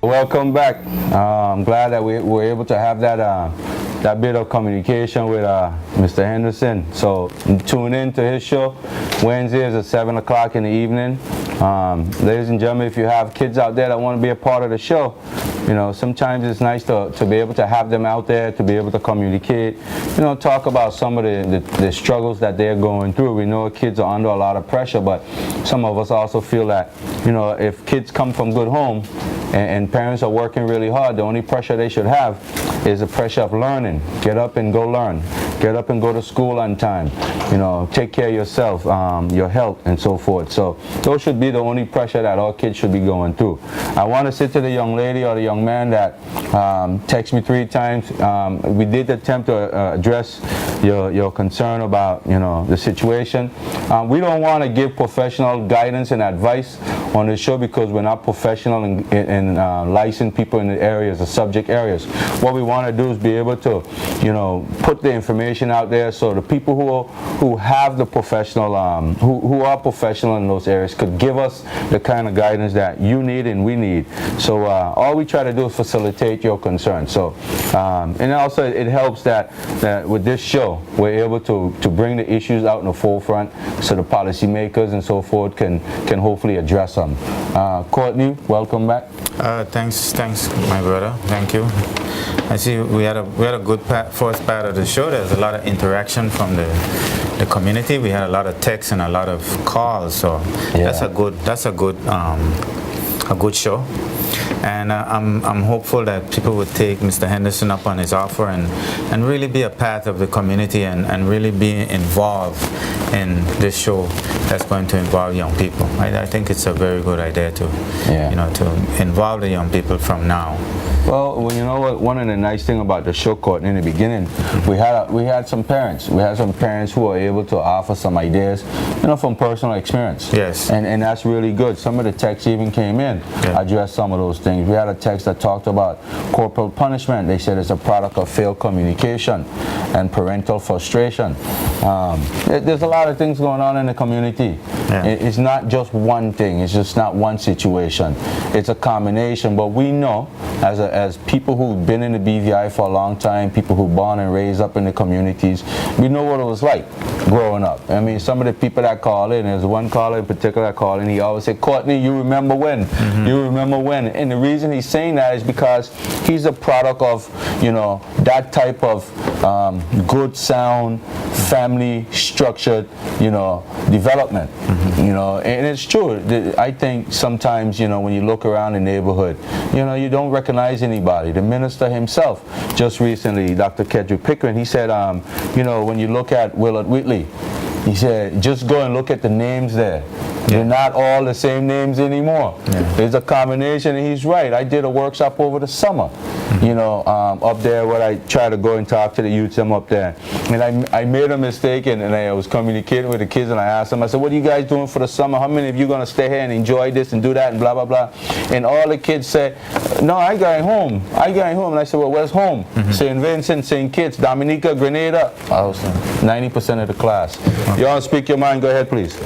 Welcome back. I'm glad that we were able to have that bit of communication with Mr. Henderson. So tune in to his show Wednesdays at 7 o'clock in the evening. Ladies and gentlemen, if you have kids out there that want to be a part of the show, you know, sometimes it's nice to be able to have them out there, to be able to communicate, you know, talk about some of the struggles that they're going through. We know kids are under a lot of pressure, but some of us also feel that, you know, if kids come from good home and parents are working really hard, the only pressure they should have is the pressure of learning. Get up and go learn. Get up and go to school on time. You know, take care of yourself, your health, and so forth. So those should be the only pressure that all kids should be going through. I want to say to the young lady or the young man that texted me 3 times, we did attempt to address your concern about, you know, the situation. We don't want to give professional guidance and advice on the show because we're not professional and licensed people in the areas, the subject areas. What we want to do is be able to, you know, put the information out there so the people who have the professional, who are professional in those areas could give us the kind of guidance that you need and we need. So all we try to do is facilitate your concerns. So and also it helps that with this show we're able to bring the issues out in the forefront so the policymakers and so forth can hopefully address them. Courtney, welcome back. Thanks, my brother. Thank you. I see we had a good first part of the show. There's a lot of interaction from the community. We had a lot of texts and a lot of calls. So yeah. That's a good show. And I'm hopeful that people would take Mr. Henderson up on his offer and really be a part of the community and really be involved in this show that's going to involve young people. I think it's a very good idea to, you know, to involve the young people from now. Well, you know what? One of the nice things about the show, Courtney, in the beginning, we had some parents. We had some parents who were able to offer some ideas, you know, from personal experience. Yes. And that's really good. Some of the texts even came in, addressed some of those things. We had a text that talked about corporal punishment. They said it's a product of failed communication and parental frustration. There's a lot of things going on in the community. Yeah. It's not just one thing. It's just not one situation. It's a combination. But we know, as people who've been in the BVI for a long time, people who born and raised up in the communities, we know what it was like growing up. I mean, some of the people that call in, there's one caller in particular that called in, he always said, Courtney, you remember when? You remember when? And the reason he's saying that is because he's a product of, you know, that type of good, sound, family structured, you know, development. You know, and it's true. I think sometimes, you know, when you look around the neighborhood, you know, you don't recognize anybody. The minister himself, just recently, Dr. Kedrick Pickering, he said, you know, when you look at Willard Whitley, he said, just go and look at the names there. They're not all the same names anymore. There's a combination, and he's right. I did a workshop over the summer, you know, up there where I try to go and talk to the youths. I'm up there. And I made a mistake, and I was communicating with the kids, and I asked them, I said, what are you guys doing for the summer? How many of you going to stay here and enjoy this and do that and blah, blah, blah? And all the kids said, no, I got home. And I said, well, where's home? St. Vincent, St. Kitts, Dominica, Grenada. I was 90% of the class. You want to speak your mind? Go ahead, please.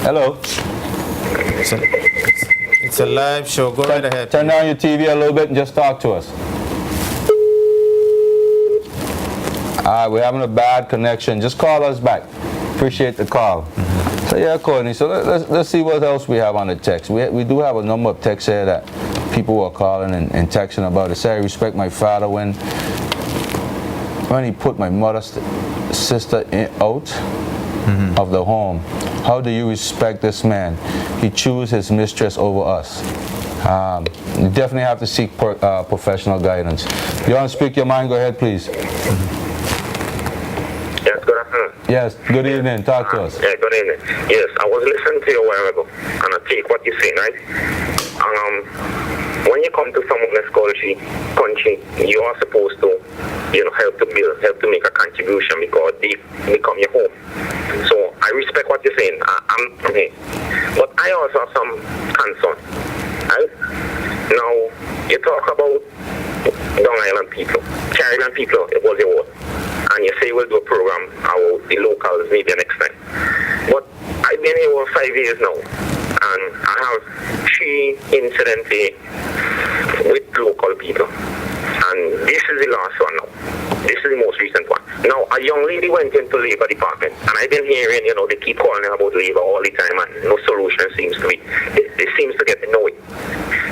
Hello. It's a live show. Go right ahead. Turn down your TV a little bit and just talk to us. We're having a bad connection. Just call us back. Appreciate the call. So yeah, Courtney. So let's see what else we have on the text. We do have a number of texts here that people are calling and texting about it. Say I respect my father when he put my mother's sister out of the home. How do you respect this man? He chose his mistress over us. You definitely have to seek professional guidance. You want to speak your mind? Go ahead, please. Yes, good afternoon. Yes, good evening. Talk to us. Yeah, good evening. Yes, I was listening to you a while ago, and I take what you're saying, right? When you you come to someone's country, you are supposed to, help to build, help to make a contribution because they become your home. So I respect what you're saying. I'm from here. But I also have some concern. Right? Now, you talk about Long Island people. Caribbean people, it was your word. And you say we'll do a program about the locals maybe next time. But I've been here over 5 years now. And I have 3 incidents here with local people. And this is the last one now. This is the most recent one. Now, a young lady went into Labor Department, and I've been hearing, they keep calling about Labor all the time, and no solution seems to be. It seems to get nowhere.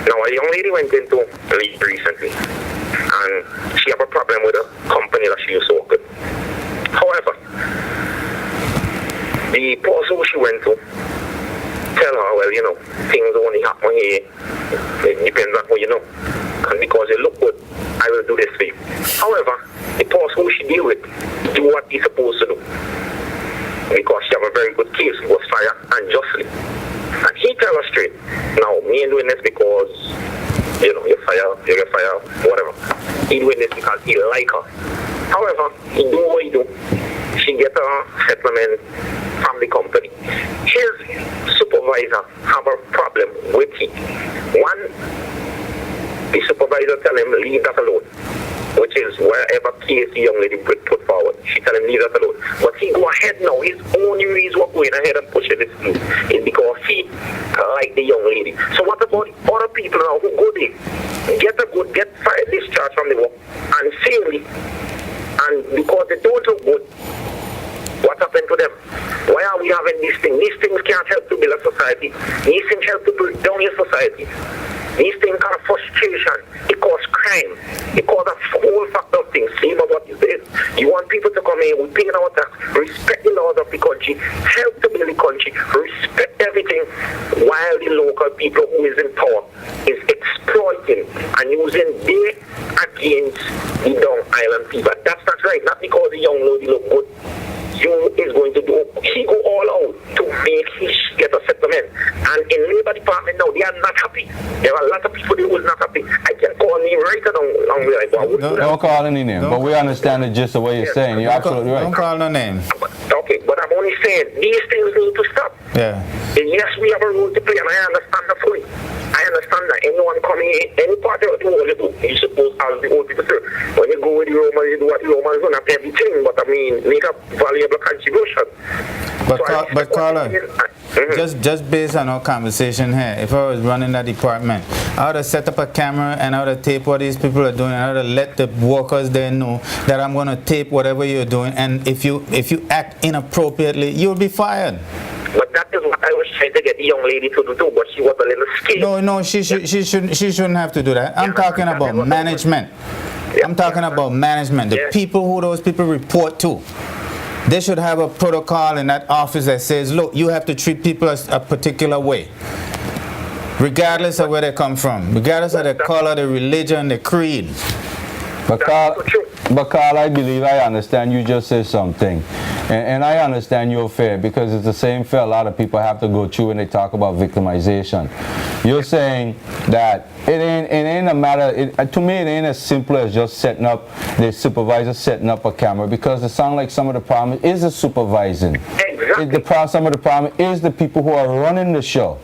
Now, a young lady went into Labor recently, and she have a problem with a company that she used to work with. However, the person who she went to tell her, well, things only happen here. It depends on who you know. And because you look good, I will do this for you. However, the person who she deal with do what he's supposed to do. Because she have a very good case, was fired unjustly. And he tell her straight, now, me ain't doing this because, you're fired, whatever. He doing this because he like her. However, he do what he do. She get a settlement from the company. His supervisor have a problem with him. One, the supervisor tell him leave that alone, which is wherever case the young lady put forward. She tell him leave that alone. But he go ahead now. His only reason for going ahead and pushing this through is because he like the young lady. So what about other people now who go there, get fired discharge from the work and safely, and because they don't look good, what happened to them? Why are we having these things? These things can't help to build a society. These things help to build down your society. These things cause frustration. It causes crime. It causes a whole factor of things. Same as what you said. You want people to come in, we pay our tax, respect the laws of the country, help to build the country, respect everything, while the local people who is in power is exploiting and using they against the Long Island people. That's not right. Not because the young lady look good. You is going to do, he go all out to make he get a settlement. And in Labor Department now, they are not happy. There are a lot of people who is not happy. I can call name right down. Don't call any name, but we understand the gist of what you're saying. You're absolutely right. Don't call no name. Okay, but I'm only saying, these things need to stop. Yeah. And yes, we have a role to play, and I understand that fully. I understand that anyone coming in, any part of the world you do, you're supposed to ask the old people to. When you go with the Romans, you do what the Romans do, not everything, but I mean, make a valuable contribution. But Carla, just based on our conversation here, if I was running that department, I would have set up a camera and I would have taped what these people are doing, and I would have let the workers there know that I'm going to tape whatever you're doing, and if you act inappropriately, you'll be fired. But that is what I was trying to get the young lady to do too, but she was a little scared. No, she shouldn't have to do that. I'm talking about management. I'm talking about management. The people who those people report to. They should have a protocol in that office that says, look, you have to treat people a particular way, regardless of where they come from, regardless of their color, their religion, their creed. But Carl, I believe I understand you just said something. And I understand you're fair, because it's the same fear a lot of people have to go through when they talk about victimization. You're saying that it ain't a matter, to me it ain't as simple as just setting up, the supervisor setting up a camera, because it sounds like some of the problem is the supervising. Exactly. Some of the problem is the people who are running the show.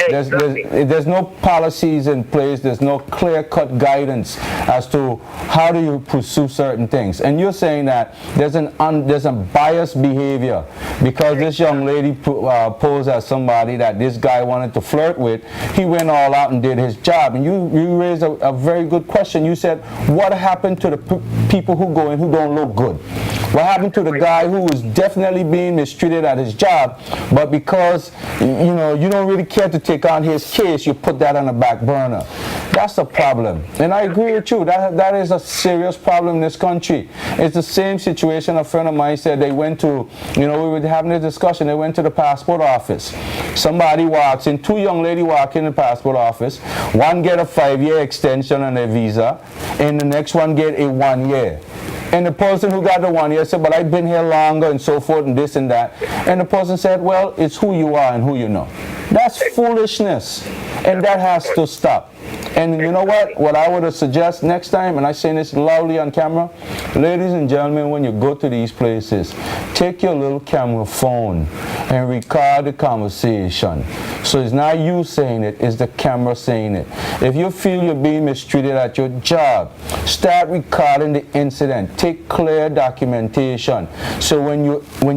There's no policies in place, there's no clear-cut guidance as to how do you pursue certain things. And you're saying that there's a biased behavior because this young lady posed as somebody that this guy wanted to flirt with. He went all out and did his job. And you raised a very good question. You said, what happened to the people who go in who don't look good? What happened to the guy who was definitely being mistreated at his job, but because you don't really care to take on his case, you put that on the back burner? That's a problem. And I agree with you. That is a serious problem in this country. It's the same situation. A friend of mine said they went to, we were having a discussion, they went to the passport office. Somebody walks in, 2 young ladies walk in the passport office. One get a 5-year extension on their visa, and the next one get a 1 year. And the person who got the 1 year said, but I've been here longer and so forth and this and that. And the person said, well, it's who you are and who you know. That's foolishness. And that has to stop. And you know what I would suggest next time, and I say this loudly on camera, ladies and gentlemen, when you go to these places, take your little camera phone and record the conversation. So it's not you saying it, it's the camera saying it. If you feel you're being mistreated at your job, start recording the incident. Take clear documentation. So when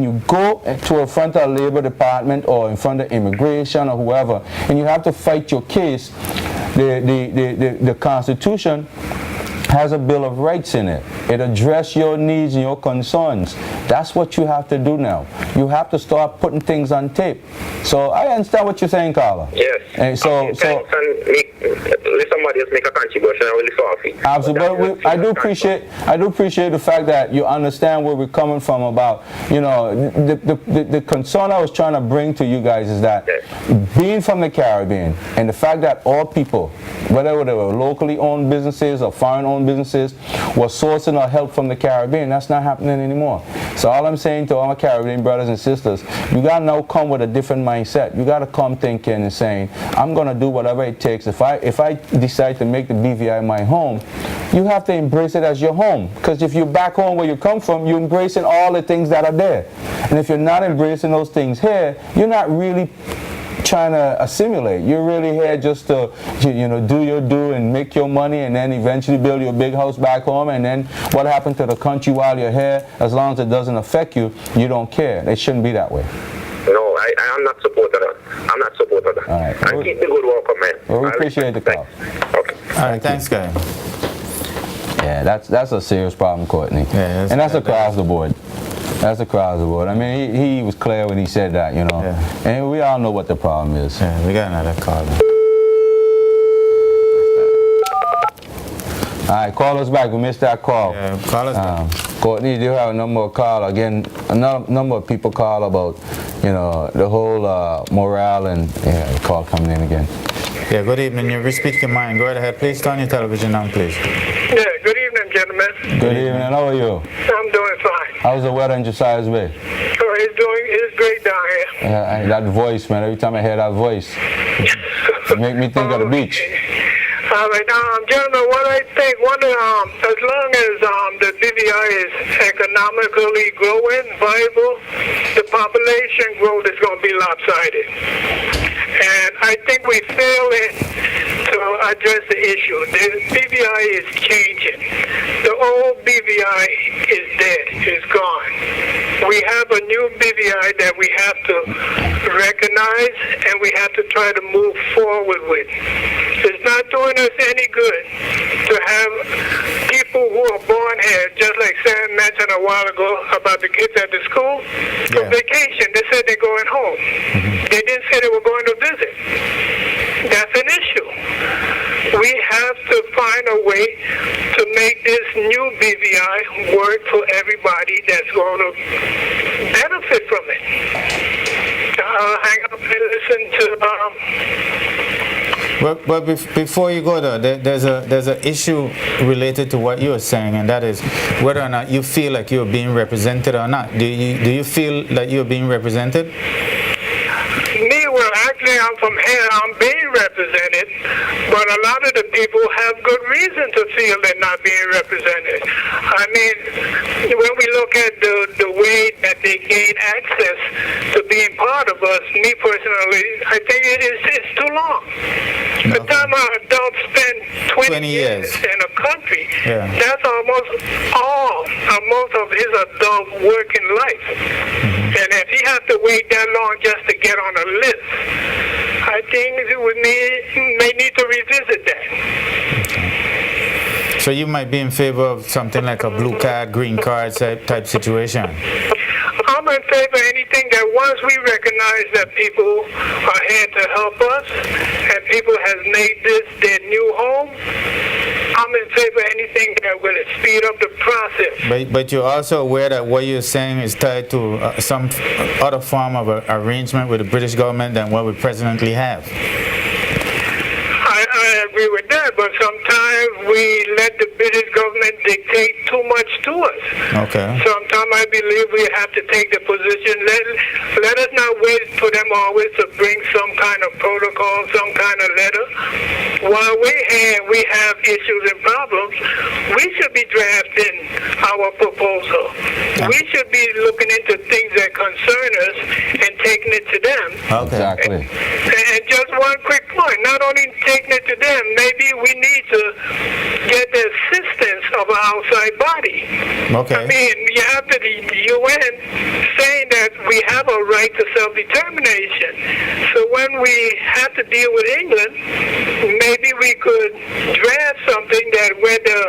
you go to a front of Labor Department or in front of immigration or whoever, and you have to fight your case, the Constitution has a Bill of Rights in it. It addresses your needs and your concerns. That's what you have to do now. You have to start putting things on tape. So I understand what you're saying, Carla. Yes. And so thanks, and let somebody else make a contribution. I will listen off it. absolutely. I do appreciate the fact that you understand where we're coming from about, the concern I was trying to bring to you guys is that being from the Caribbean and the fact that all people, whether they were locally owned businesses or foreign owned businesses, were sourcing our help from the Caribbean. That's not happening anymore. So all I'm saying to all my Caribbean brothers and sisters, you got to now come with a different mindset. You got to come thinking and saying, I'm going to do whatever it takes. If I decide to make the BVI my home, you have to embrace it as your home. Because if you're back home where you come from, you're embracing all the things that are there. And if you're not embracing those things here, you're not really trying to assimilate. You're really here just to, do your due and make your money and then eventually build your big house back home. And then what happened to the country while you're here, as long as it doesn't affect you, you don't care. It shouldn't be that way. No, I am not supporting that. I'm not supporting that. All right. And keep the good work up, man. Well, we appreciate the call. Okay. All right, thanks, guy. Yeah, that's a serious problem, Courtney. Yeah, and that's across the board. That's across the board. I mean, he was clear when he said that, Yeah. And we all know what the problem is. Yeah, we got another call. All right, call us back. We missed that call. Yeah, call us back. Courtney, do you have a number of call? Again, a number of people call about, the whole morale and call coming in again. Yeah, good evening. You speak your mind. Go right ahead. Please turn your television on, please. Yeah, good evening, gentlemen. Good evening. How are you? I'm doing fine. How's the weather in Josiah's Bay? So it's great down here. That voice, man. Every time I hear that voice, it make me think of the beach. All right, gentlemen, what I think, as long as the BVI is economically growing, viable, the population growth is going to be lopsided. And I think we fail to address the issue. The BVI is changing. The old BVI is dead, is gone. We have a new BVI that we have to recognize and we have to try to move forward with. It's not doing us any good to have people who are born here, just like Sam mentioned a while ago about the kids at the school, for vacation. They said they're going home. They didn't say they were going to visit. That's an issue. We have to find a way to make this new BVI work for everybody that's going to benefit from it. Hang up and listen to... But before you go there, there's an issue related to what you're saying, and that is whether or not you feel like you're being represented or not. Do you feel that you're being represented? Well, actually, I'm from here. I'm being represented, but a lot of the people have good reason to feel they're not being represented. I mean, when we look at the way that they gain access to being part of us, me personally, I think it's too long. No. The time an adult spend 20 years in a country, that's almost of his adult working life. And if he has to wait that long just to get on a list, I think we may need to revisit that. So you might be in favor of something like a blue card, green card type situation? I'm in favor of anything that once we recognize that people are here to help us and people has made this their new home, I'm in favor of anything that will speed up the process. But you're also aware that what you're saying is tied to some other form of arrangement with the British government than what we presently have. I agree with that, but sometimes we let the British government dictate too much to us. Okay. Sometimes I believe we have to take the position. Let us not wait for them always to bring some kind of protocol, some kind of letter. While we're here, we have issues and problems. We should be drafting our proposal. We should be looking into things that concern us and taking it to them. Okay. Exactly. And just one quick point, not only taking it to them, maybe we need to get the assistance of an outside body. Okay. I mean, you have the UN saying that we have a right to self-determination. So when we have to deal with England, maybe we could draft something that where the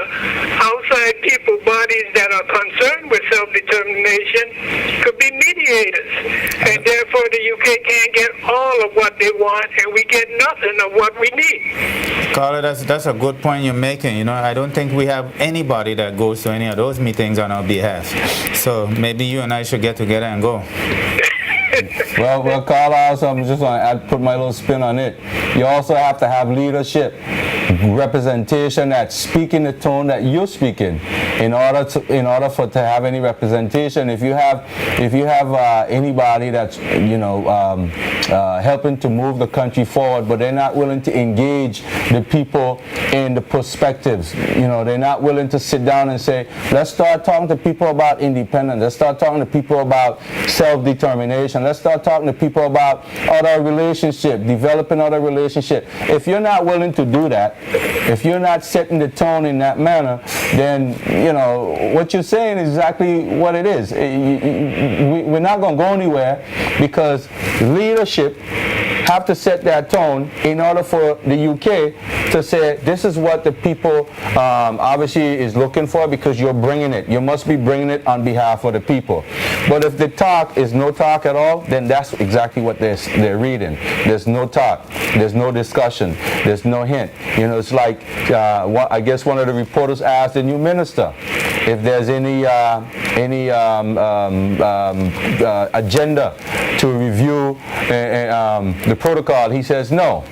outside people, bodies that are concerned with self-determination could be mediators. And therefore the UK can't get all of what they want and we get nothing of what we need. Carla, that's a good point you're making. You know, I don't think we have anybody that goes to any of those meetings on our behalf. So maybe you and I should get together and go. Well, Carl, also, I'm just going to put my little spin on it. You also have to have leadership, representation that's speaking the tone that you're speaking. In order to have any representation, if you have anybody that's helping to move the country forward, but they're not willing to engage the people in the perspectives, they're not willing to sit down and say, let's start talking to people about independence. Let's start talking to people about self-determination. Let's start talking to people about other relationship, developing other relationship. If you're not willing to do that, if you're not setting the tone in that manner, then what you're saying is exactly what it is. We're not going to go anywhere because leadership have to set that tone in order for the UK to say this is what the people obviously is looking for, because you're bringing it. You must be bringing it on behalf of the people. But if the talk is no talk at all, then that's exactly what they're reading. There's no talk. There's no discussion. There's no hint. It's like I guess one of the reporters asked the new minister if there's any agenda to review the protocol. He says no.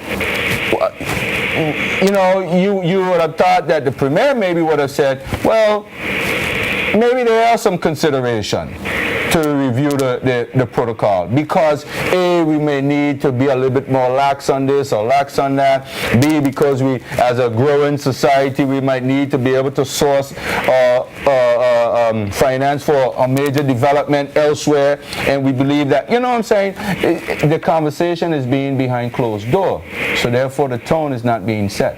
You would have thought that the premier maybe would have said, well, maybe there are some consideration to review the protocol, because A, we may need to be a little bit more lax on this or lax on that. B, because we, as a growing society, we might need to be able to source finance for a major development elsewhere, and we believe that, what I'm saying, the conversation is being behind closed door, so therefore the tone is not being set.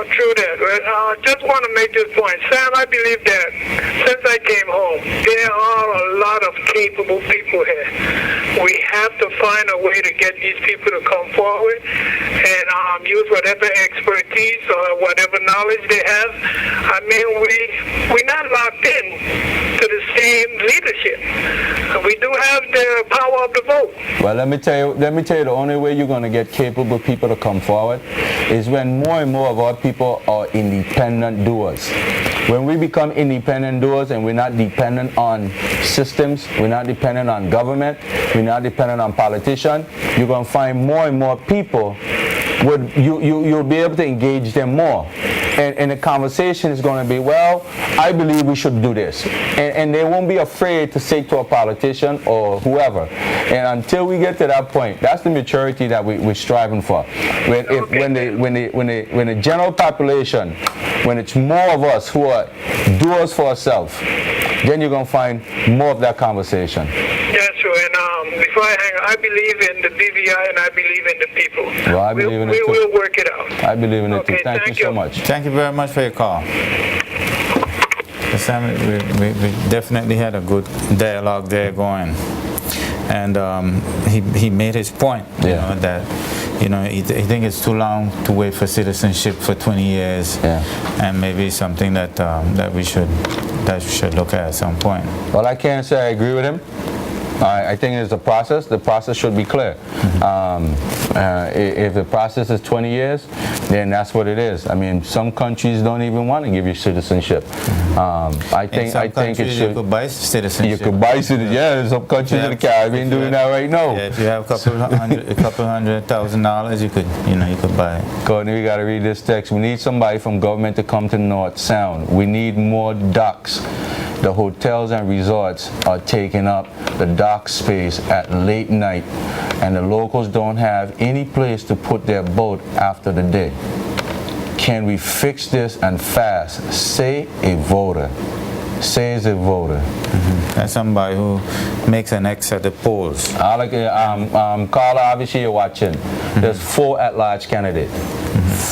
True that. I just want to make this point. Sam, I believe that since I came home, there are a lot of capable people here. We have to find a way to get these people to come forward and use whatever expertise or whatever knowledge they have. I mean, we're not locked in to the same leadership. We do have the power of the vote. Well, let me tell you, the only way you're going to get capable people to come forward is when more and more of our people are independent doers. When we become independent doers and we're not dependent on systems, we're not dependent on government, we're not dependent on politicians, you're going to find more and more people, you'll be able to engage them more. And the conversation is going to be, well, I believe we should do this. And they won't be afraid to say to a politician or whoever. And until we get to that point, that's the maturity that we're striving for. When the general population, when it's more of us who are doers for ourselves, then you're going to find more of that conversation. Yes, sure. And before I hang up, I believe in the BVI and I believe in the people. Well, I believe in it too. We'll work it out. I believe in it too. Okay, Thank you so much. Thank you very much for your call. Sam, we definitely had a good dialogue there going. And he made his point, that he think it's too long to wait for citizenship for 20 years, and maybe something that we should look at some point. Well, I can't say I agree with him. I think it's a process. The process should be clear. If the process is 20 years, then that's what it is. I mean, some countries don't even want to give you citizenship. I think it should. You could buy citizenship. You could buy citizenship. Yeah, there's some countries in the Caribbean doing that right now. Yeah, if you have a couple $100,000, you could buy it. Courtney, we got to read this text. We need somebody from government to come to North Sound. We need more docks. The hotels and resorts are taking up the dock space at late night, and the locals don't have any place to put their boat after the day. Can we fix this and fast? Say a voter. Says a voter. That's somebody who makes an X at the polls. Carla, obviously you're watching. There's 4 at-large candidates.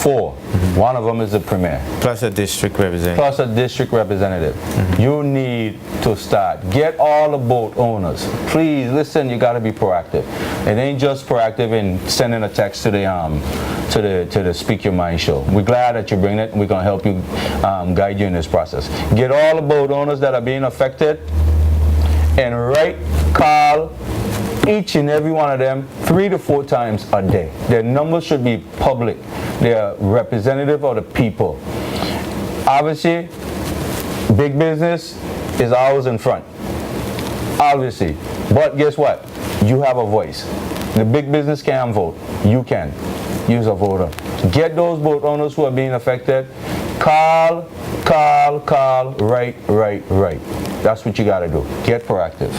4. One of them is the premier. Plus a district representative. You need to start. Get all the boat owners. Please, listen, you got to be proactive. It ain't just proactive in sending a text to the Speak Your Mind show. We're glad that you bring it. We're going to help you, guide you in this process. Get all the boat owners that are being affected and call each and every one of them 3 to 4 times a day. Their numbers should be public. They are representative of the people. Obviously, big business is always in front. Obviously. But guess what? You have a voice. The big business can't vote. You can. Use a voter. Get those boat owners who are being affected. Call. Right. That's what you got to do. Get proactive.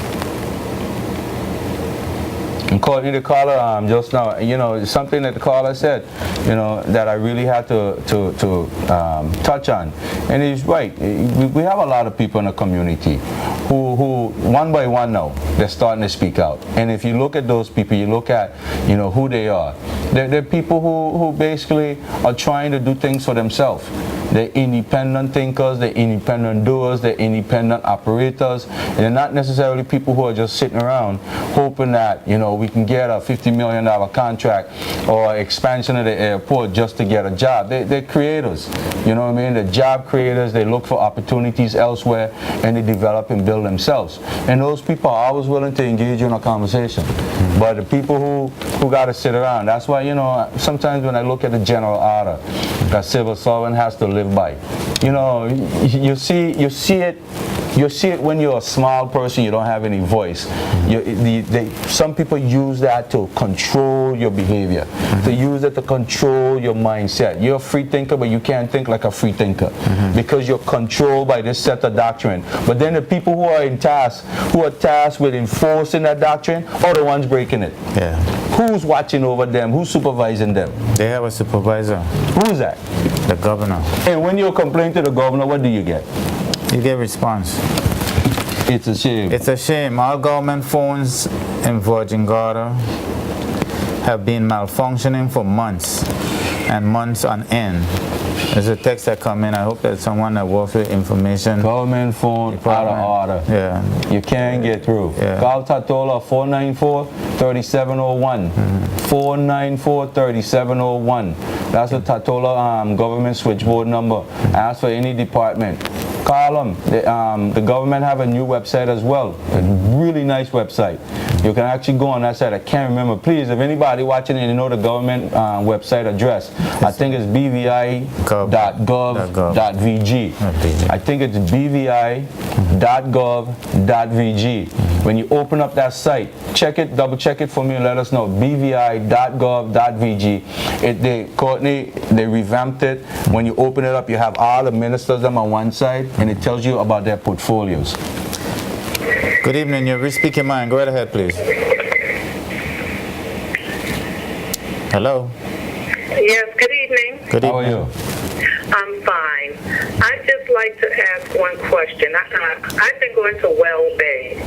And Courtney, the caller just now, it's something that the caller said, that I really had to touch on. And he's right. We have a lot of people in the community who one by one now, they're starting to speak out. And if you look at those people, you look at, who they are. They're people who basically are trying to do things for themselves. They're independent thinkers, they're independent doers, they're independent operators, and they're not necessarily people who are just sitting around hoping that, we can get a $50 million contract or expansion of the airport just to get a job. They're creators, you know what I mean? They're job creators, they look for opportunities elsewhere, and they develop and build themselves. And those people are always willing to engage in a conversation. But the people who got to sit around, that's why, sometimes when I look at the general order that civil servant has to live by, you see it when you're a small person, you don't have any voice. Some people use that to control your behavior, to use it to control your mindset. You're a free thinker, but you can't think like a free thinker because you're controlled by this set of doctrine. But then the people who are tasked with enforcing that doctrine are the ones breaking it. Yeah. Who's watching over them? Who's supervising them? They have a supervisor. Who's that? The governor. And when you complain to the governor, what do you get? You get response. It's a shame. It's a shame. All government phones in Virgin Gorda have been malfunctioning for months and months on end. There's a text that come in. I hope that someone that works with information. Government phone out of order. Yeah. You can't get through. Yeah. Call Tatola 494-3701. 494-3701. That's the Tatola government switchboard number. Ask for any department. Call them. The government have a new website as well. A really nice website. You can actually go on that site. I can't remember. Please, if anybody watching and you know the government website address, I think it's bvi.gov.vg. I think it's bvi.gov.vg. When you open up that site, check it, double check it for me and let us know. bvi.gov.vg. They revamped it. When you open it up, you have all the ministers them on one side, and it tells you about their portfolios. Good evening, you're Speak Your Mind. Go right ahead, please. Hello. Yes, good evening. Good evening. How are you? I'm fine. I'd just like to ask one question. I've been going to Well Bay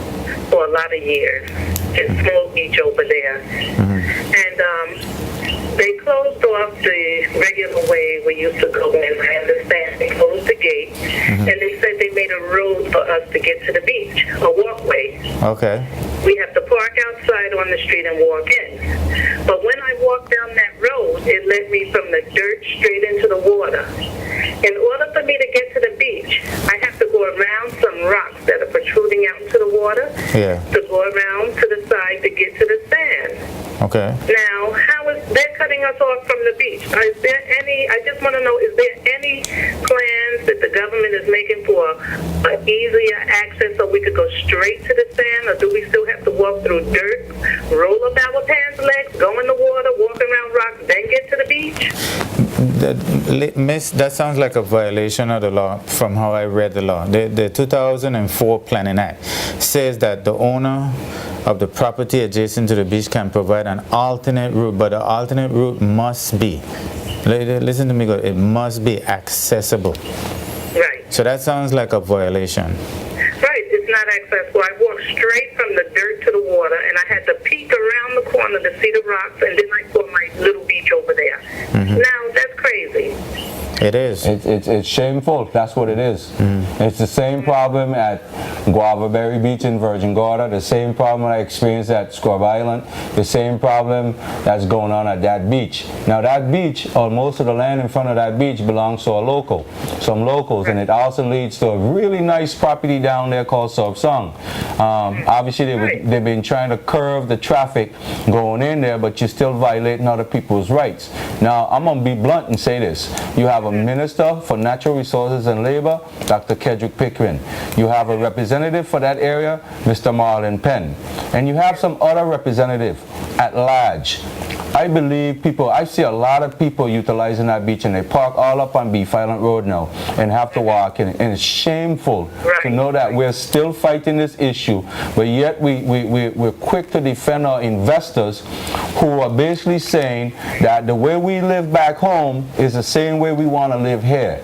for a lot of years. It's Small Beach over there. And they closed off the regular way we used to go in. I understand they closed the gate, and they said they made a road for us to get to the beach, a walkway. Okay. We have to park outside on the street and walk in. But when I walked down that road, it led me from the dirt straight into the water. In order for me to get to the beach, I have to go around some rocks that are protruding out into the water. Yeah. To go around to the side to get to the sand. Okay. Now, how is they're cutting us off from the beach? Is there any? I just want to know: is there any plans that the government is making for easier access so we could go straight to the sand, or do we still have to walk through dirt, roll up our pants legs, go in the water, walk around rocks, then get to the beach? Miss, that sounds like a violation of the law from how I read the law. The 2004 Planning Act says that the owner of the property adjacent to the beach can provide an alternate route, but the alternate route must be, listen to me good, it must be accessible. Right. So that sounds like a violation. Right, it's not accessible. I walked straight from the dirt to the water, and I had to peek around the corner to see the rocks, and then I saw my little beach over there. Now, that's crazy. It is. It's shameful. That's what it is. It's the same problem at Guava Berry Beach in Virgin Gorda, the same problem I experienced at Scrub Island, the same problem that's going on at that beach. Now that beach, or most of the land in front of that beach, belongs to a local, some locals, and it also leads to a really nice property down there called Sub Song. Obviously they've been trying to curve the traffic going in there, but you're still violating other people's rights. Now I'm going to be blunt and say this. You have a Minister for Natural Resources and Labor, Dr. Kedrick Pickering. You have a representative for that area, Mr. Marlon Penn. And you have some other representative at large. I believe I see a lot of people utilizing that beach, and they park all up on Beef Island Road now and have to walk in. And it's shameful to know that we're still fighting this issue, but yet we're quick to defend our investors who are basically saying that the way we live back home is the same way we want to live here.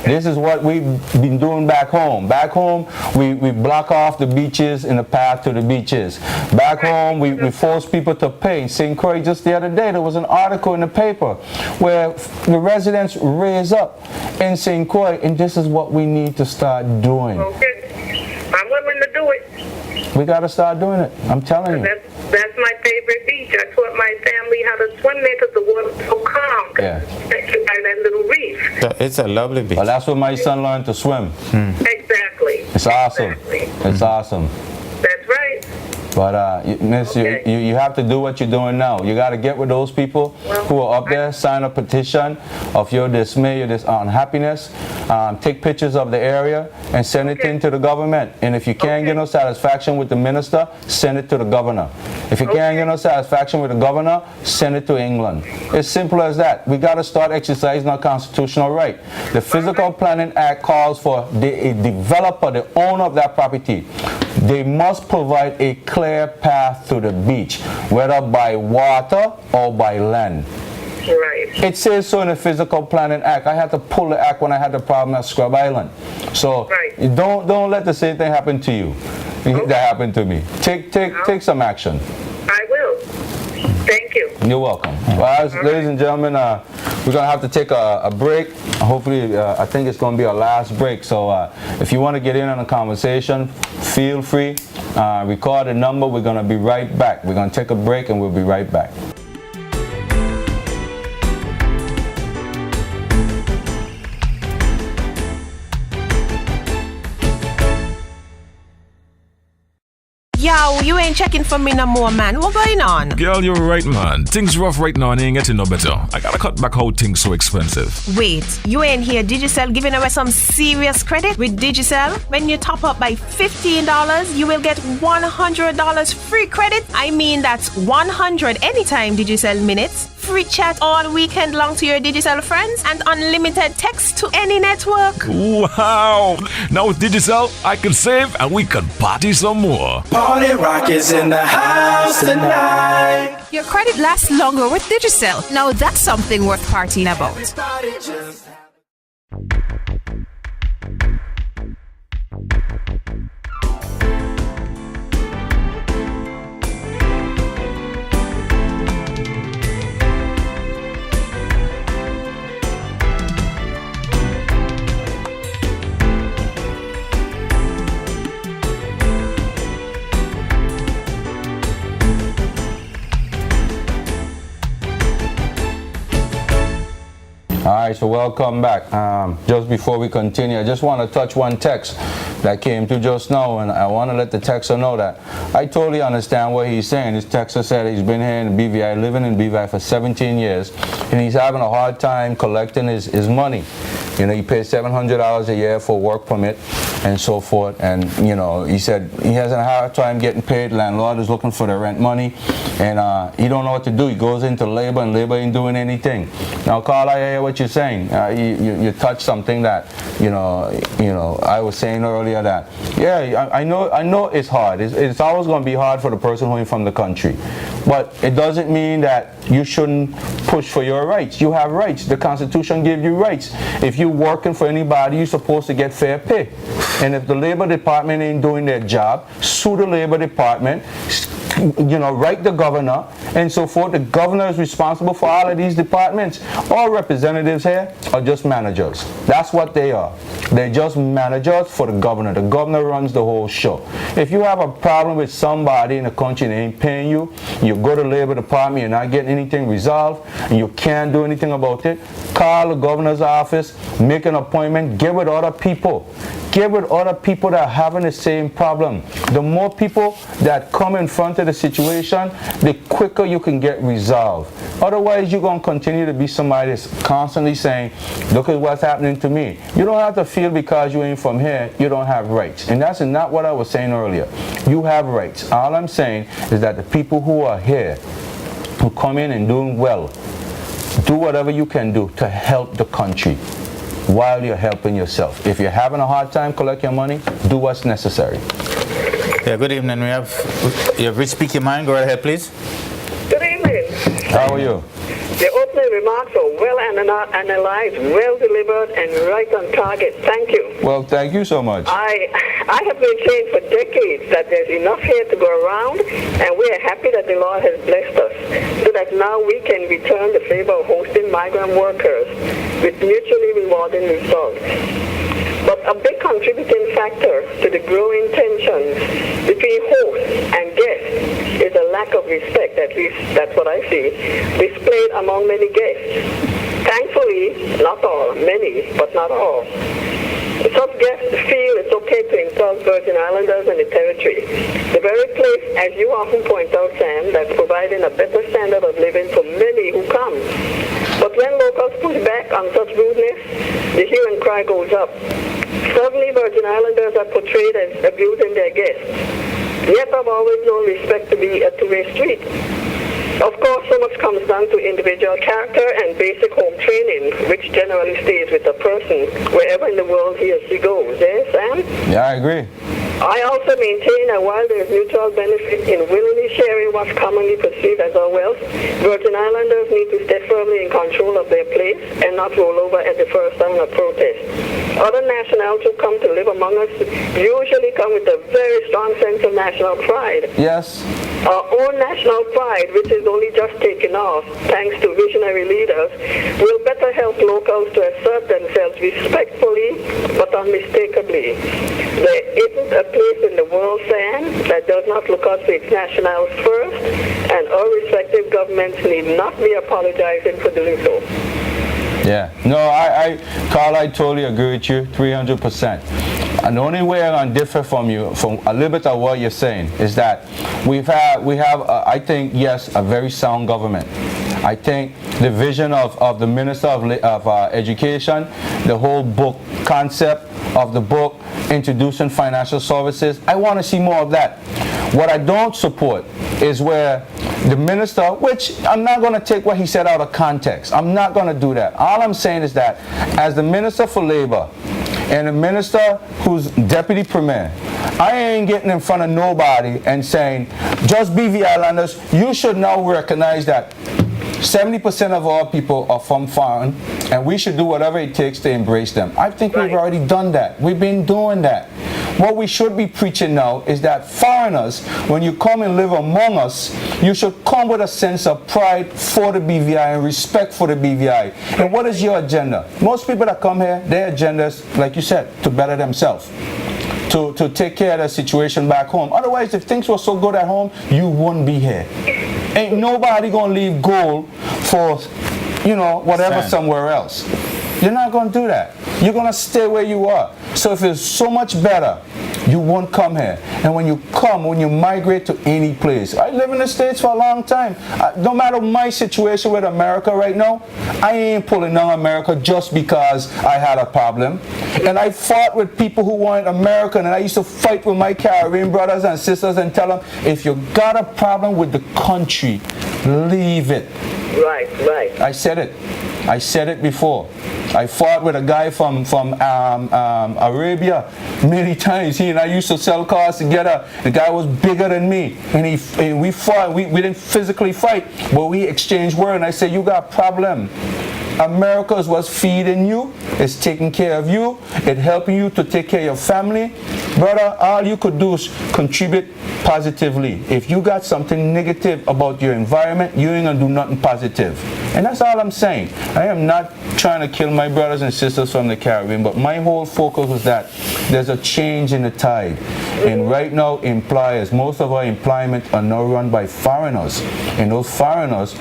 This is what we've been doing back home. Back home, we block off the beaches and the path to the beaches. Back home, we force people to pay. In St. Croix, just the other day, there was an article in the paper where the residents raise up in St. Croix, and this is what we need to start doing. Okay. I'm willing to do it. We got to start doing it. I'm telling you. That's my favorite beach. I taught my family how to swim there because the water's so calm. Yeah. By that little reef. It's a lovely beach. Well, that's where my son learned to swim. Exactly. It's awesome. Exactly. It's awesome. That's right. But Miss, Okay. you have to do what you're doing now. You got to get with those people who are up there, sign a petition of your dismay, your unhappiness, take pictures of the area and send it in to the government. And if you can't get no satisfaction with the minister, send it to the governor. If you can't get no satisfaction with the governor, send it to England. It's simple as that. We got to start exercising our constitutional right. The Physical Planning Act calls for the developer, the owner of that property, they must provide a clear path to the beach, whether by water or by land. Right. It says so in the Physical Planning Act. I had to pull the act when I had the problem at Scrub Island. So don't let the same thing happen to you that happened to me. Take some action. I will. Thank you. You're welcome. Well, ladies and gentlemen, we're going to have to take a break. Hopefully, I think it's going to be our last break. So if you want to get in on a conversation, feel free. Record the number. We're going to be right back. We're going to take a break, and we'll be right back. Yo, you ain't checking for me no more, man. What going on? Girl, you're right, man. Things rough right now and ain't getting no better. I gotta cut back how things so expensive. Wait, you ain't hear Digicel giving away some serious credit? With Digicel, when you top up by $15, you will get $100 free credit. I mean, that's 100 anytime Digicel minutes, free chat all weekend long to your Digicel friends, and unlimited text to any network. Wow! Now with Digicel, I can save and we can party some more. Party Rock is in the house tonight. Your credit lasts longer with Digicel. Now that's something worth partying about. All right, so welcome back. Just before we continue, I just want to touch one text that came through just now, and I want to let the texter know that I totally understand what he's saying. This texter said he's been here in BVI, living in BVI for 17 years, and he's having a hard time collecting his money. You know, he pays $700 a year for work permit and so forth, and you know, he said he has a hard time getting paid. Landlord is looking for the rent money, and he don't know what to do. He goes into labor, and labor ain't doing anything. Now, Carl, I hear what you're saying. You touched something that you know. I was saying earlier that I know it's hard. It's always going to be hard for the person who ain't from the country, but it doesn't mean that you shouldn't push for your rights. You have rights. The Constitution gives you rights. If you're working for anybody, you're supposed to get fair pay. And if the Labor Department ain't doing their job, sue the Labor Department, you know, write the governor and so forth. The governor is responsible for all of these departments. All representatives here are just managers. That's what they are. They're just managers for the governor. The governor runs the whole show. If you have a problem with somebody in the country and they ain't paying you, you go to the Labor Department, you're not getting anything resolved, and you can't do anything about it, call the governor's office, make an appointment, get with other people. Get with other people that are having the same problem. The more people that come in front of the situation, the quicker you can get resolved. Otherwise, you're going to continue to be somebody that's constantly saying, look at what's happening to me. You don't have to feel because you ain't from here, you don't have rights. And that's not what I was saying earlier. You have rights. All I'm saying is that the people who are here, who come in and doing well, do whatever you can do to help the country while you're helping yourself. If you're having a hard time collecting your money, do what's necessary. Yeah, good evening. You have reached Speak Your Mind. Go ahead, please. Good evening. How are you? The opening remarks are well analyzed, well delivered, and right on target. Thank you. Well, thank you so much. I have been saying for decades that there's enough here to go around, and we are happy that the Lord has blessed us, so that now we can return the favor of hosting migrant workers with mutually rewarding results. But a big contributing factor to the growing tensions between host and guest is a lack of respect, at least that's what I see, displayed among many guests. Thankfully, not all, many, but not all. Some guests feel it's okay to insult Virgin Islanders and the territory. The very place, as you often point out, Sam, that's providing a better standard of living for many who come. But when locals push back on such rudeness, the hue and cry goes up. Suddenly, Virgin Islanders are portrayed as abusing their guests. Yet I've always known respect to be a two-way street. Of course, so much comes down to individual character and basic home training, which generally stays with a person wherever in the world he or she goes. Yes, Sam? Yeah, I agree. I also maintain that while there is mutual benefit in willingly sharing what's commonly perceived as our wealth, Virgin Islanders need to stay firmly in control of their place and not roll over at the first sign of protest. Other nationals who come to live among us usually come with a very strong sense of national pride. Yes. Our own national pride, which is only just taken off thanks to visionary leaders, will better help locals to assert themselves respectfully but unmistakably. There isn't a place in the world, Sam, that does not look out for its nationals first, and our respective governments need not be apologizing for doing so. Yeah. No, Carl, I totally agree with you, 300%. And the only way I'm going to differ from you, from a little bit of what you're saying, is that we have, I think, yes, a very sound government. I think the vision of the Minister of Education, the whole book concept of the book, introducing financial services, I want to see more of that. What I don't support is where the minister, which I'm not going to take what he said out of context. I'm not going to do that. All I'm saying is that as the Minister for Labor and the minister who's deputy premier, I ain't getting in front of nobody and saying, just BVI Islanders, you should now recognize that 70% of our people are from foreign, and we should do whatever it takes to embrace them. I think we've already done that. We've been doing that. What we should be preaching now is that foreigners, when you come and live among us, you should come with a sense of pride for the BVI and respect for the BVI. And what is your agenda? Most people that come here, their agenda is, like you said, to better themselves, to take care of the situation back home. Otherwise, if things were so good at home, you wouldn't be here. Ain't nobody gonna leave gold for, whatever somewhere else. You're not going to do that. You're going to stay where you are. So if it's so much better, you won't come here. And when you come, when you migrate to any place, I live in the States for a long time. No matter my situation with America right now, I ain't pulling down America just because I had a problem. And I fought with people who weren't American, and I used to fight with my Caribbean brothers and sisters and tell them, if you got a problem with the country, leave it. Right, right. I said it. I said it before. I fought with a guy from Arabia many times. He and I used to sell cars together. The guy was bigger than me, and we fought. We didn't physically fight, but we exchanged words. And I said, "You got a problem. America is what's feeding you. It's taking care of you. It's helping you to take care of your family. Brother, all you could do is contribute positively. If you got something negative about your environment, you ain't gonna do nothing positive." And that's all I'm saying. I am not trying to kill my brothers and sisters from the Caribbean, but my whole focus was that there's a change in the tide. And right now, employers, most of our employment are now run by foreigners. And those foreigners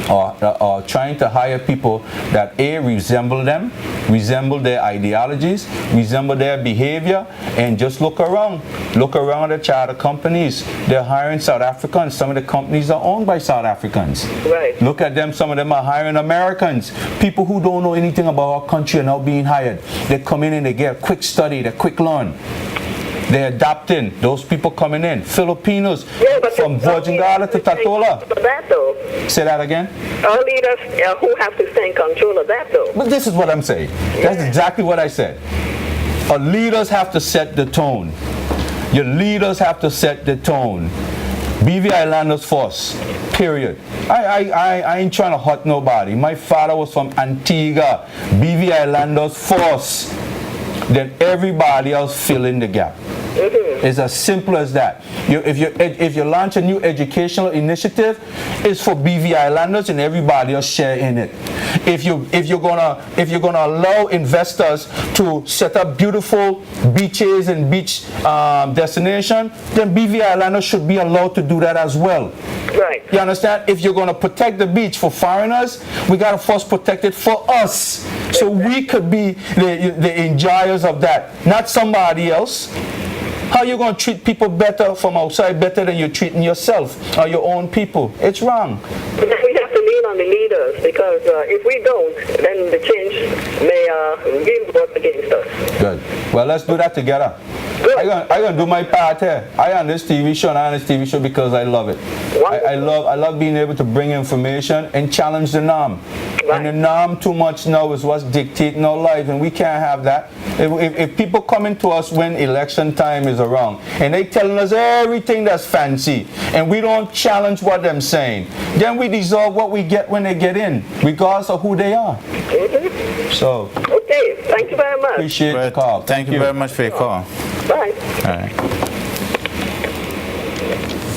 are trying to hire people that resemble them, resemble their ideologies, resemble their behavior, and just look around the charter companies. They're hiring South Africans. Some of the companies are owned by South Africans. Right. Look at them. Some of them are hiring Americans. People who don't know anything about our country are now being hired. They come in and they get a quick study, they quick learn. They're adapting. Those people coming in. Filipinos, from Virgin Gorda to Tatola. Say that again? Our leaders who have to stay in control of that, though. But this is what I'm saying. That's exactly what I said. Our leaders have to set the tone. Your leaders have to set the tone. BV Islanders first. Period. I ain't trying to hurt nobody. My father was from Antigua. BV Islanders first. Then everybody else fill in the gap. It's as simple as that. If you launch a new educational initiative, it's for BV Islanders and everybody else share in it. If you're gonna allow investors to set up beautiful beaches and beach destination, then BV Islanders should be allowed to do that as well. Right. You understand? If you're gonna protect the beach for foreigners, we gotta first protect it for us, so we could be the enjoyers of that, not somebody else. How you going to treat people better from outside better than you're treating yourself or your own people? It's wrong. We have to lean on the leaders, because if we don't, then the change may be brought against us. Good. Well, let's do that together. I'm gonna do my part here. I on this TV show and I on this TV show because I love it. I love being able to bring information and challenge the norm. Right. And the norm too much now is what's dictating our life, and we can't have that. If people coming to us when election time is around and they telling us everything that's fancy and we don't challenge what they're saying, then we deserve what we get when they get in, regardless of who they are. So. Okay. Thank you very much. Appreciate the call. Thank you very much for your call. Bye. All right.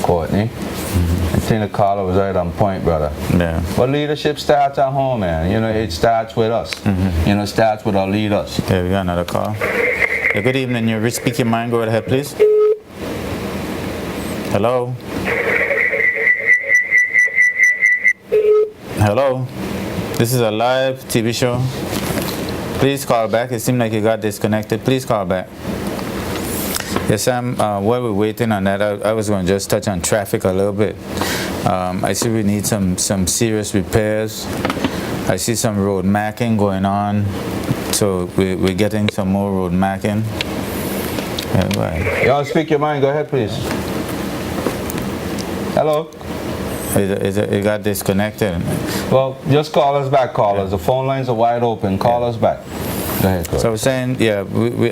Courtney. I think the caller was right on point, brother. Yeah. But leadership starts at home, man. You know, it starts with us. You know, it starts with our leaders. Yeah, we got another call. Yeah, good evening. You're Rich Speaking Mind. Go right ahead, please. Hello? Hello? This is a live TV show. Please call back. It seemed like you got disconnected. Please call back. Yes, Sam, while we're waiting on that, I was going to just touch on traffic a little bit. I see we need some serious repairs. I see some road marking going on, so we're getting some more road marking. Yeah, right. Y'all speak your mind. Go ahead, please. Hello? It got disconnected. Well, just call us back, callers. The phone lines are wide open. Call us back. Go ahead, so I was saying, yeah,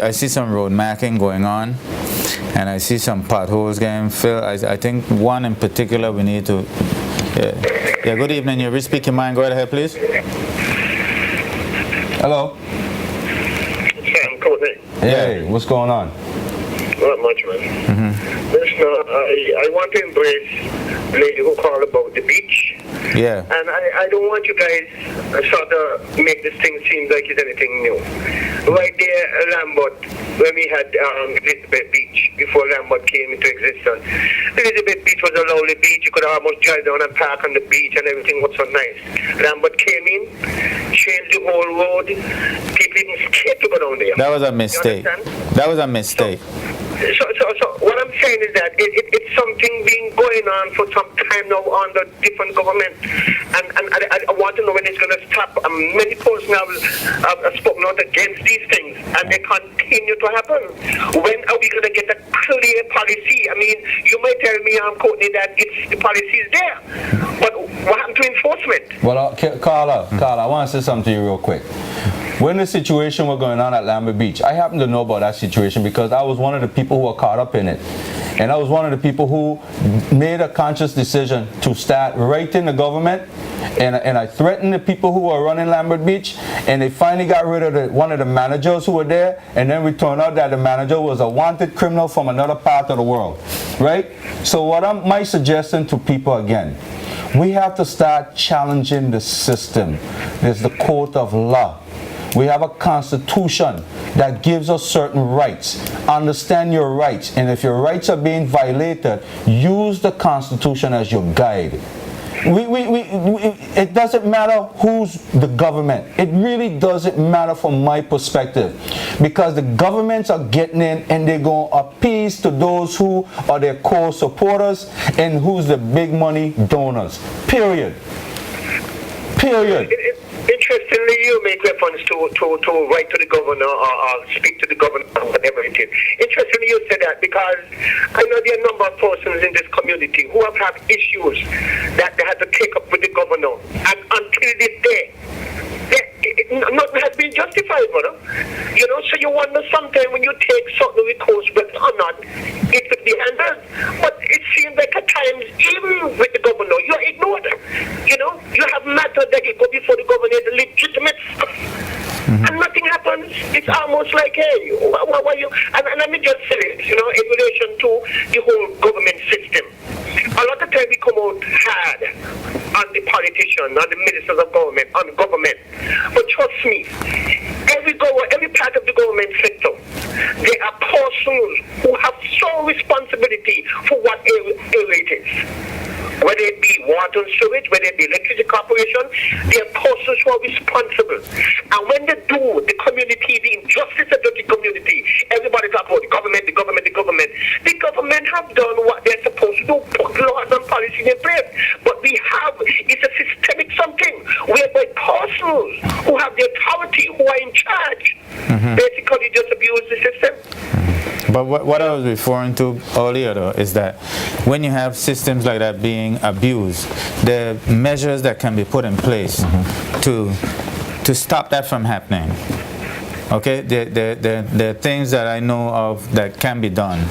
I see some road marking going on, and I see some potholes getting filled. I think one in particular we need to. Yeah, good evening. You're Rich Speaking Mind. Go right ahead, please. Hello. Sam Courtney. Hey, what's going on? Not much, man. Listen, I want to embrace the lady who called about the beach. Yeah. And I don't want you guys sort of make this thing seem like it's anything new. Right there, Lambert, when we had Elizabeth Beach before Lambert came into existence. Elizabeth Beach was a lovely beach. You could almost drive down and park on the beach and everything was so nice. Lambert came in, changed the whole road. People even scared to go down there. That was a mistake. That was a mistake. So what I'm saying is that it's something been going on for some time now under different government, and I want to know when it's going to stop. Many persons have spoken out against these things, and they continue to happen. When are we going to get a clear policy? I mean, you might tell me, Courtney, that the policy is there, but what happened to enforcement? Well, Carla, I want to say something to you real quick. When the situation was going on at Lambert Beach, I happen to know about that situation because I was one of the people who were caught up in it. And I was one of the people who made a conscious decision to start writing the government, and I threatened the people who were running Lambert Beach, and they finally got rid of one of the managers who were there, and then we turned out that the manager was a wanted criminal from another part of the world, right? So what my suggestion to people again, we have to start challenging the system. There's the court of law. We have a constitution that gives us certain rights. Understand your rights, and if your rights are being violated, use the constitution as your guide. It doesn't matter who's the government. It really doesn't matter from my perspective, because the governments are getting in and they're going to appease to those who are their core supporters and who's the big money donors. Period. Interestingly, you make reference to write to the governor or speak to the governor or whatever it is. Interestingly, you said that because I know there are a number of persons in this community who have had issues that they had to take up with the governor, and until this day, nothing has been justified, brother. You know, so you wonder sometimes when you take certain recourse, whether or not it could be handled. But it seems like at times, even with the governor, you're ignored. You know, you have matters that you go before the governor, the legitimate stuff. And nothing happens. It's almost like, hey, why you? And let me just say this, you know, in relation to the whole government system. A lot of times we come out hard on the politicians, on the ministers of government, on government. But trust me, every part of the government sector, there are persons who have sole responsibility for what area it is. Whether it be water and sewage, whether it be electricity corporation, there are persons who are responsible. And when they do, the community, the injustice of the community, everybody talk about the government. The government have done what they're supposed to do, put laws and policies in place. But it's a systemic something, whereby persons who have the authority, who are in charge, basically just abuse the system. But what I was referring to earlier, though, is that when you have systems like that being abused, the measures that can be put in place to stop that from happening. Okay, there are things that I know of that can be done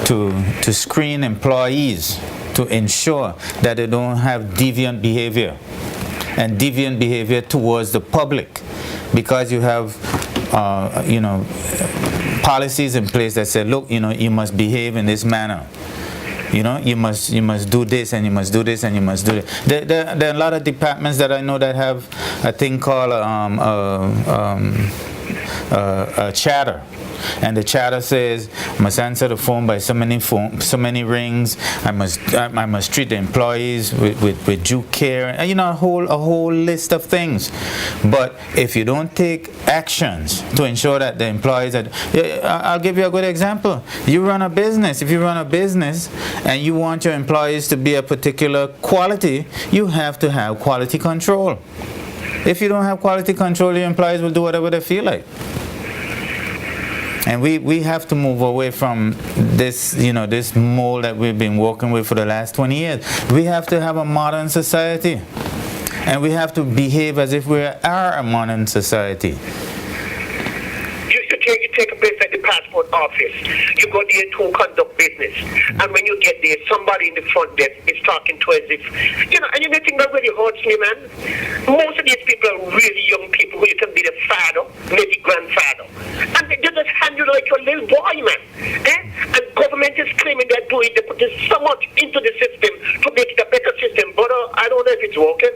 to screen employees to ensure that they don't have deviant behavior and deviant behavior towards the public, because you have policies in place that say, look, you must behave in this manner. You must do this, and you must do this, and you must do this. There are a lot of departments that I know that have a thing called a charter. And the charter says I must answer the phone by so many rings. I must treat the employees with due care. And, a whole list of things. But if you don't take actions to ensure that the employees I'll give you a good example. You run a business. If you run a business and you want your employees to be a particular quality, you have to have quality control. If you don't have quality control, your employees will do whatever they feel like. And we have to move away from this, this mold that we've been working with for the last 20 years. We have to have a modern society. And we have to behave as if we are a modern society. You take a place at the passport office. You go there to conduct business. And when you get there, somebody in the front desk is talking to as if, and you think that really hurts me, man. Most of these people are really young people who you can be the father, maybe grandfather. And they just hand you like your little boy, man. And government is claiming they're doing, they put so much into the system to make it a better system. But I don't know if it's working.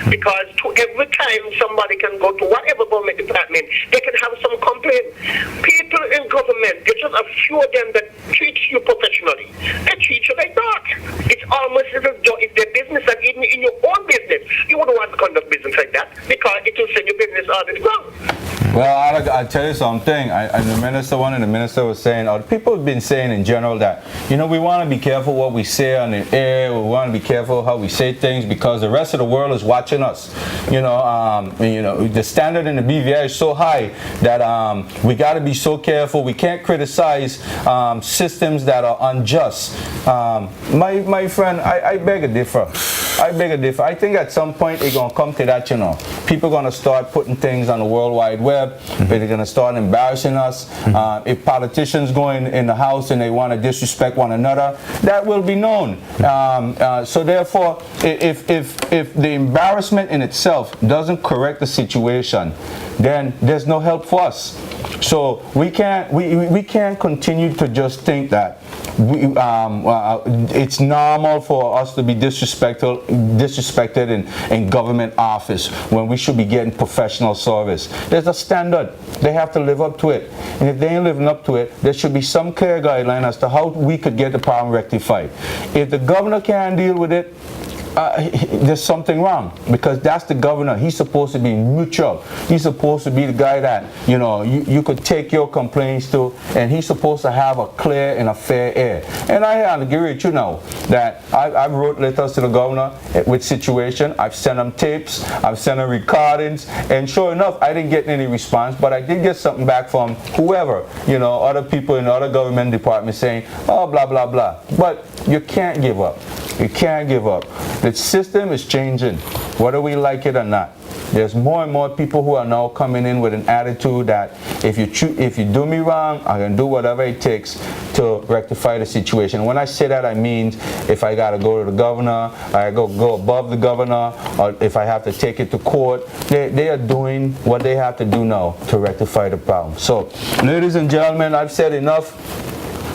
Because every time somebody can go to whatever government department, they can have some complaint. People in government show them that treat you professionally. They treat you like that. It's almost as if their business, and even in your own business, you wouldn't want to conduct business like that because it will send your business out of the ground. Well, I'll tell you something. And the minister was saying, or people have been saying in general that, you know, we want to be careful what we say on the air. We want to be careful how we say things because the rest of the world is watching us. You know, the standard in the BVI is so high that we got to be so careful. We can't criticize systems that are unjust. My friend, I beg a differ. I think at some point it's going to come to that, you know. People are going to start putting things on the World Wide Web. They're going to start embarrassing us. If politicians go in the House and they want to disrespect one another, that will be known. So therefore, if the embarrassment in itself doesn't correct the situation, then there's no help for us. So we can't continue to just think that it's normal for us to be disrespected in government office when we should be getting professional service. There's a standard. They have to live up to it. And if they ain't living up to it, there should be some clear guideline as to how we could get the problem rectified. If the governor can't deal with it, there's something wrong, because that's the governor. He's supposed to be neutral. He's supposed to be the guy that, you know, you could take your complaints to, and he's supposed to have a clear and a fair air. And I agree with you now that I've wrote letters to the governor with situation. I've sent him tapes. I've sent him recordings, and sure enough, I didn't get any response, but I did get something back from whoever, you know, other people in other government departments saying, oh, blah, blah, blah. But you can't give up. You can't give up. The system is changing, whether we like it or not. There's more and more people who are now coming in with an attitude that if you do me wrong, I can do whatever it takes to rectify the situation. When I say that, I mean if I got to go to the governor, I go above the governor, or if I have to take it to court, they are doing what they have to do now to rectify the problem. So, ladies and gentlemen, I've said enough.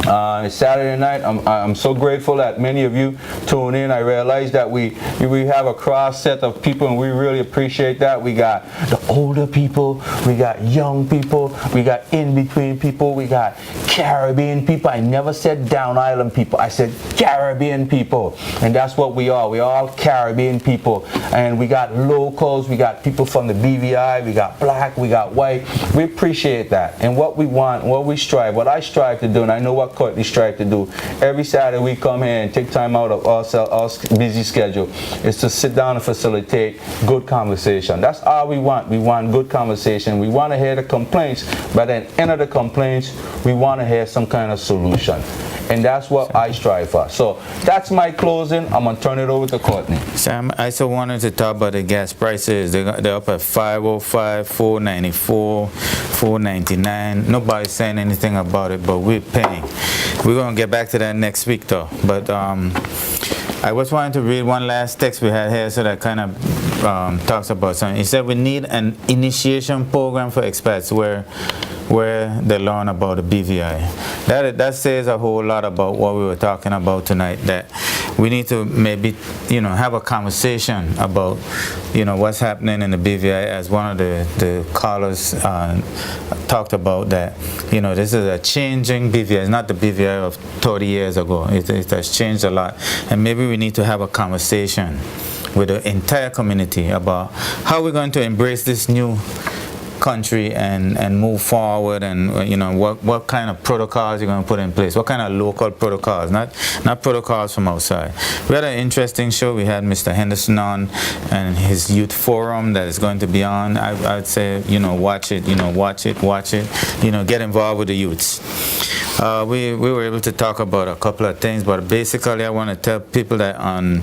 It's Saturday night. I'm so grateful that many of you tune in. I realize that we have a cross set of people, and we really appreciate that. We got the older people, we got young people, we got in-between people, we got Caribbean people. I never said Down Island people. I said Caribbean people, and that's what we are. We're all Caribbean people, and we got locals, we got people from the BVI, we got black, we got white. We appreciate that, and what we want, what we strive, what I strive to do, and I know what Courtney strive to do. Every Saturday we come here and take time out of our busy schedule is to sit down and facilitate good conversation. That's all we want. We want good conversation. We want to hear the complaints, but at the end of the complaints, we want to hear some kind of solution. And that's what I strive for. So that's my closing. I'm going to turn it over to Courtney. Sam, I also wanted to talk about the gas prices. They're up at $5.05, $4.94, $4.99. Nobody's saying anything about it, but we're paying. We're going to get back to that next week, though. But I was wanting to read one last text we had here, so that kind of talks about something. He said we need an initiation program for expats where they learn about the BVI. That says a whole lot about what we were talking about tonight, that we need to maybe, you know, have a conversation about, you know, what's happening in the BVI, as one of the callers talked about, that, you know, this is a changing BVI. It's not the BVI of 30 years ago. It has changed a lot. And maybe we need to have a conversation with the entire community about how we're going to embrace this new country and move forward, and you know, what kind of protocols you're going to put in place, what kind of local protocols, not protocols from outside. We had an interesting show. We had Mr. Henderson on and his youth forum that is going to be on. I'd say, you know, watch it, you know, get involved with the youths. We were able to talk about a couple of things, but basically I want to tell people that on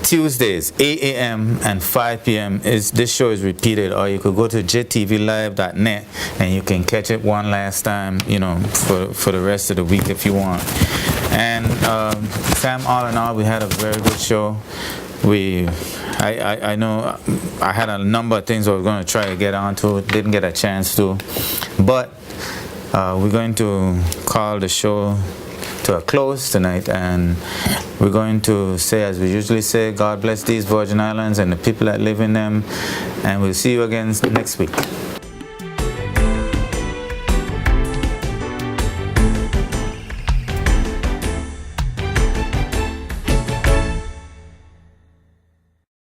Tuesdays, 8 a.m. and 5 p.m. This show is repeated, or you could go to jtvlive.net and you can catch it one last time, you know, for the rest of the week if you want. And Sam, all in all, we had a very good show. I know I had a number of things I was going to try to get onto, didn't get a chance to, but we're going to call the show to a close tonight, and we're going to say, as we usually say, God bless these Virgin Islands and the people that live in them, and we'll see you again next week.